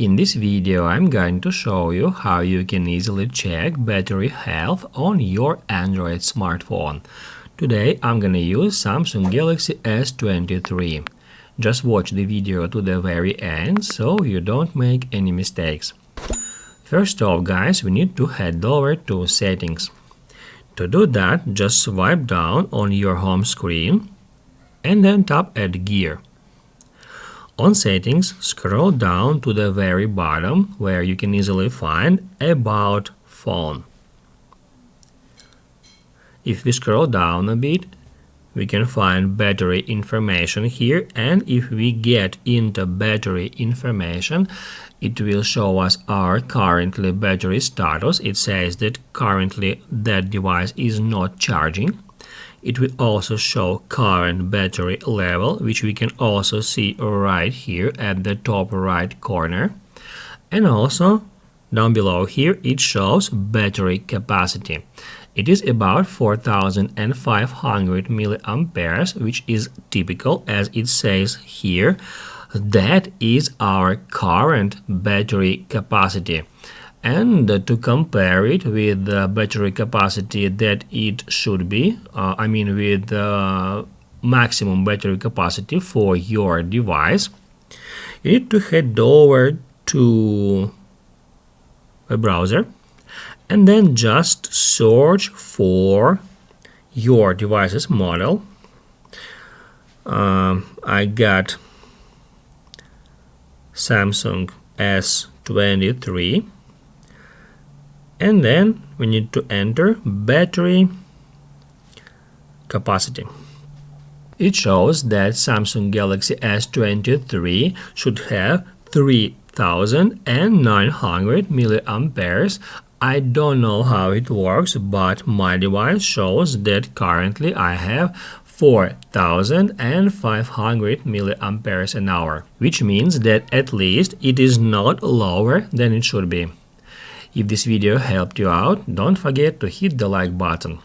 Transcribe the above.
In this video, I'm going to show you how you can easily check battery health on your Android smartphone. Today, I'm gonna use Samsung Galaxy S23. Just watch the video to the very end so you don't make any mistakes. First off, guys, we need to head over to Settings. To do that, just swipe down on your home screen and then tap Add Gear. On Settings, scroll down to the very bottom where you can easily find About Phone. If we scroll down a bit, we can find battery information here, and if we get into battery information, it will show us our currently battery status. It says that currently that device is not charging. It will also show current battery level, which we can also see right here at the top right corner. And also down below here it shows battery capacity. It is about 4500 milliamperes, which is typical, as it says here. That is our current battery capacity. And to compare it with the battery capacity that it should be, with the maximum battery capacity for your device, you need to head over to a browser and then just search for your device's model. I got Samsung S23. And then we need to enter battery capacity. It shows that Samsung Galaxy S23 should have 3900 milliamperes. I don't know how it works, but my device shows that currently I have 4500 milliamperes an hour, which means that at least it is not lower than it should be. If this video helped you out, don't forget to hit the like button.